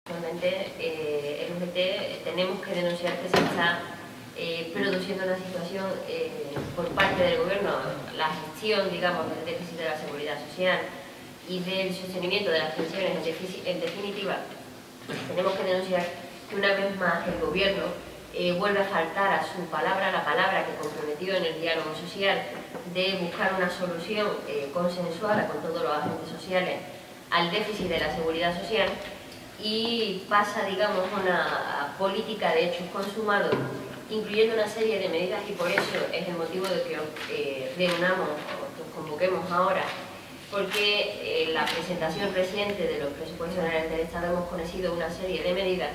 Actualmente el UGT tenemos que denunciar que se está produciendo una situación por parte del Gobierno, la gestión, digamos, del déficit de la seguridad social y del sostenimiento de las pensiones. En definitiva, tenemos que denunciar que una vez más el Gobierno vuelve a faltar a su palabra, la palabra que comprometió en el diálogo social de buscar una solución consensuada con todos los agentes sociales al déficit de la seguridad social, y pasa, digamos, una política de hechos consumados, incluyendo una serie de medidas, y por eso es el motivo de que os reunamos o que os convoquemos ahora, porque la presentación reciente de los presupuestos generales del Estado hemos conocido una serie de medidas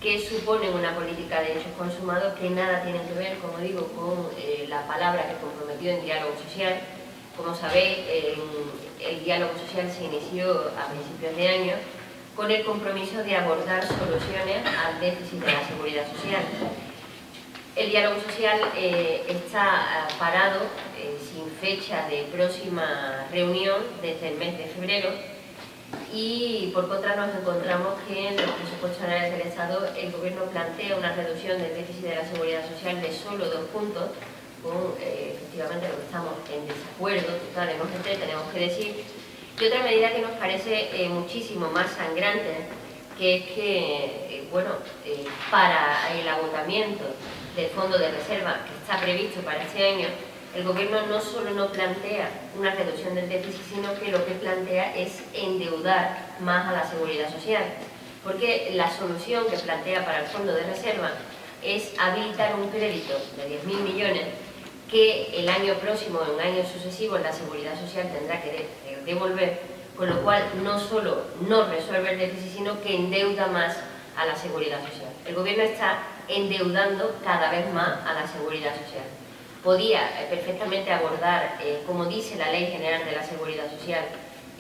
que suponen una política de hechos consumados que nada tienen que ver, como digo, con la palabra que comprometió en diálogo social. Como sabéis, el diálogo social se inició a principios de año con el compromiso de abordar soluciones al déficit de la seguridad social. El diálogo social está parado, sin fecha de próxima reunión, desde el mes de febrero, y por contra nos encontramos que en los presupuestos generales del Estado el Gobierno plantea una reducción del déficit de la seguridad social de solo 2 puntos, con efectivamente lo que estamos en desacuerdo total en UGT, tenemos que decir. Y otra medida que nos parece muchísimo más sangrante, que es que, para el agotamiento del fondo de reserva que está previsto para este año, el Gobierno no solo no plantea una reducción del déficit, sino que lo que plantea es endeudar más a la seguridad social. Porque la solución que plantea para el fondo de reserva es habilitar un crédito de 10.000 millones que el año próximo, en años sucesivos, la seguridad social tendrá que devolver, con lo cual no solo no resuelve el déficit, sino que endeuda más a la seguridad social. El Gobierno está endeudando cada vez más a la seguridad social. Podía perfectamente abordar, como dice la Ley General de la Seguridad Social,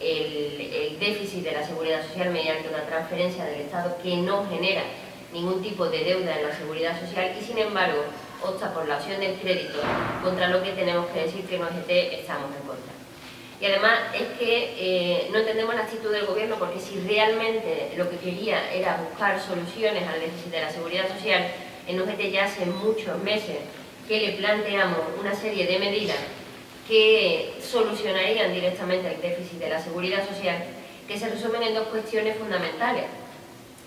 el déficit de la seguridad social mediante una transferencia del Estado que no genera ningún tipo de deuda en la seguridad social, y sin embargo opta por la opción del crédito, contra lo que tenemos que decir que en UGT estamos en contra. Y además es que no entendemos la actitud del Gobierno, porque si realmente lo que quería era buscar soluciones al déficit de la seguridad social, en UGT ya hace muchos meses que le planteamos una serie de medidas que solucionarían directamente el déficit de la seguridad social, que se resumen en dos cuestiones fundamentales.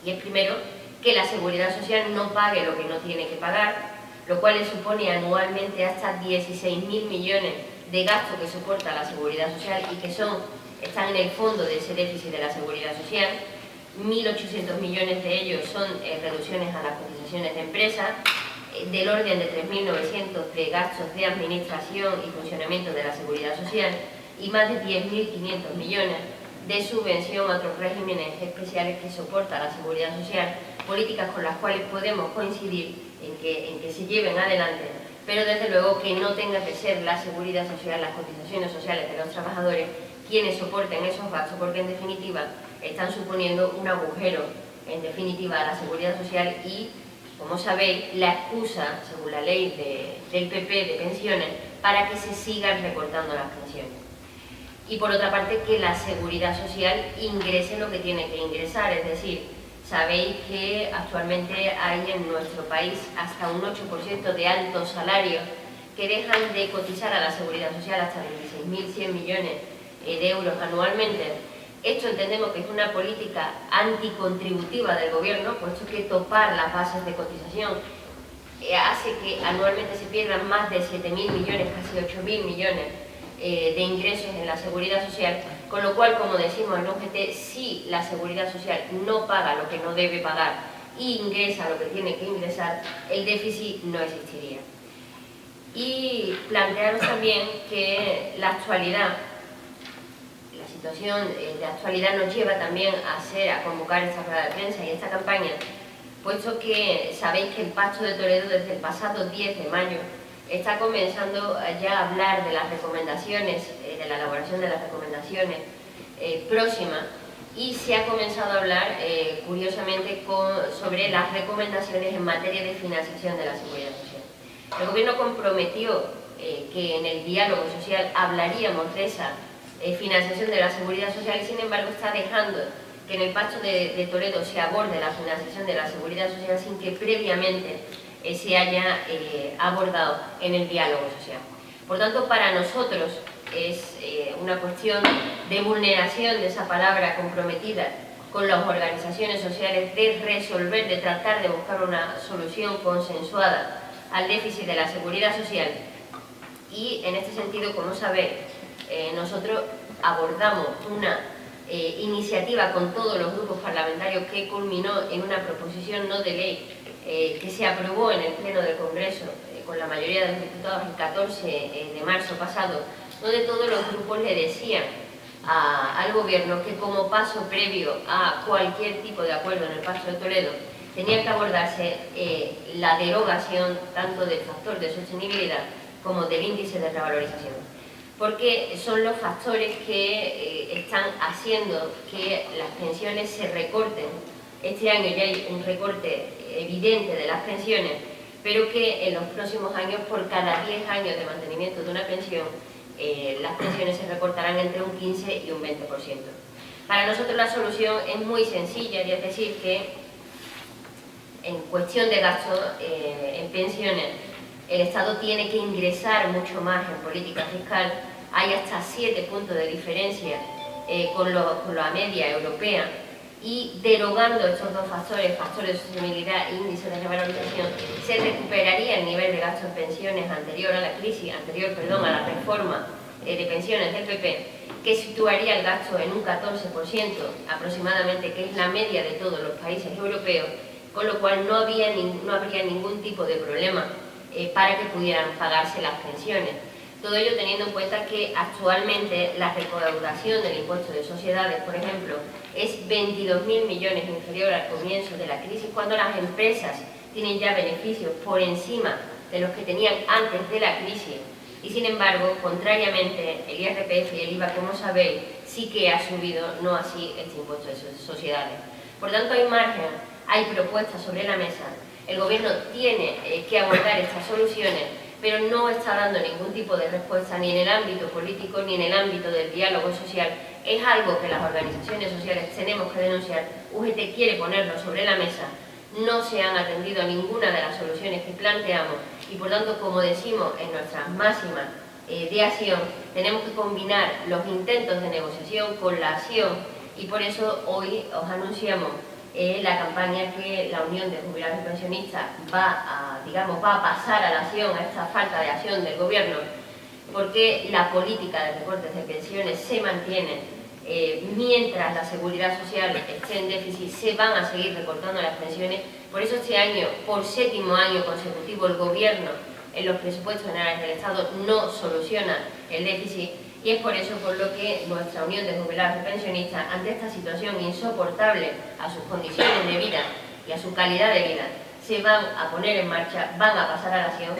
Y es, primero, que la seguridad social no pague lo que no tiene que pagar, lo cual le supone anualmente hasta 16.000 millones de gastos que soporta la seguridad social y que están en el fondo de ese déficit de la seguridad social. 1.800 millones de ellos son reducciones a las cotizaciones de empresas, del orden de 3.900 de gastos de administración y funcionamiento de la seguridad social, y más de 10.500 millones de subvención a otros regímenes especiales que soporta la seguridad social, políticas con las cuales podemos coincidir en que se lleven adelante, pero desde luego que no tenga que ser la seguridad social, las cotizaciones sociales de los trabajadores quienes soporten esos gastos, porque en definitiva están suponiendo un agujero, en definitiva, a la seguridad social y, como sabéis, la excusa, según la ley del PP de pensiones, para que se sigan recortando las pensiones. Y por otra parte, que la seguridad social ingrese lo que tiene que ingresar, es decir, sabéis que actualmente hay en nuestro país hasta un 8% de altos salarios que dejan de cotizar a la seguridad social, hasta 26.100 millones de euros anualmente. Esto entendemos que es una política anticontributiva del Gobierno, puesto que topar las bases de cotización hace que anualmente se pierdan más de 7.000 millones, casi 8.000 millones de ingresos en la seguridad social, con lo cual, como decimos en UGT, si la seguridad social no paga lo que no debe pagar y ingresa lo que tiene que ingresar, el déficit no existiría. Y plantearos también que la situación de actualidad nos lleva también a convocar esta rueda de prensa y esta campaña, puesto que sabéis que el Pacto de Toledo, desde el pasado 10 de mayo, está comenzando ya a hablar de las recomendaciones, de la elaboración de las recomendaciones próximas, y se ha comenzado a hablar, curiosamente, sobre las recomendaciones en materia de financiación de la seguridad social. El Gobierno comprometió que en el diálogo social hablaríamos de esa financiación de la seguridad social, y sin embargo está dejando que en el Pacto de Toledo se aborde la financiación de la seguridad social sin que previamente se haya abordado en el diálogo social. Por tanto, para nosotros es una cuestión de vulneración de esa palabra comprometida con las organizaciones sociales, de resolver, de tratar de buscar una solución consensuada al déficit de la seguridad social. Y en este sentido, como sabéis, nosotros abordamos una iniciativa con todos los grupos parlamentarios que culminó en una proposición no de ley que se aprobó en el Pleno del Congreso con la mayoría de los diputados el 14 de marzo pasado, donde todos los grupos le decían al Gobierno que como paso previo a cualquier tipo de acuerdo en el Pacto de Toledo tenía que abordarse la derogación tanto del factor de sostenibilidad como del índice de revalorización, porque son los factores que están haciendo que las pensiones se recorten. Este año ya hay un recorte evidente de las pensiones, pero que en los próximos años, por cada 10 años de mantenimiento de una pensión, las pensiones se recortarán entre un 15 y un 20%. Para nosotros la solución es muy sencilla, y es decir, que en cuestión de gasto en pensiones, el Estado tiene que ingresar mucho más en política fiscal. Hay hasta 7 puntos de diferencia con la media europea, y derogando estos dos factores, factores de sostenibilidad e índice de revalorización, se recuperaría el nivel de gasto en pensiones anterior a la crisis, a la reforma de pensiones del PP, que situaría el gasto en un 14% aproximadamente, que es la media de todos los países europeos, con lo cual no habría ningún tipo de problema para que pudieran pagarse las pensiones. Todo ello teniendo en cuenta que actualmente la recaudación del impuesto de sociedades, por ejemplo, es 22.000 millones inferior al comienzo de la crisis, cuando las empresas tienen ya beneficios por encima de los que tenían antes de la crisis. Y sin embargo, contrariamente, el IRPF y el IVA, como sabéis, sí que ha subido, no así este impuesto de sociedades. Por tanto, hay margen, hay propuestas sobre la mesa. El Gobierno tiene que abordar estas soluciones, pero no está dando ningún tipo de respuesta ni en el ámbito político ni en el ámbito del diálogo social. Es algo que las organizaciones sociales tenemos que denunciar. UGT quiere ponerlo sobre la mesa. No se han atendido a ninguna de las soluciones que planteamos y, por tanto, como decimos en nuestras máximas de acción, tenemos que combinar los intentos de negociación con la acción, y por eso hoy os anunciamos la campaña que la Unión de Jubilados y Pensionistas va a pasar a la acción, a esta falta de acción del Gobierno, porque la política de recortes de pensiones se mantiene. Mientras la seguridad social esté en déficit, se van a seguir recortando las pensiones. Por eso este año, por 7º año consecutivo, el Gobierno en los presupuestos generales del Estado no soluciona el déficit, y es por eso por lo que nuestra Unión de Jubilados y Pensionistas, ante esta situación insoportable a sus condiciones de vida y a su calidad de vida, se van a poner en marcha, van a pasar a la acción.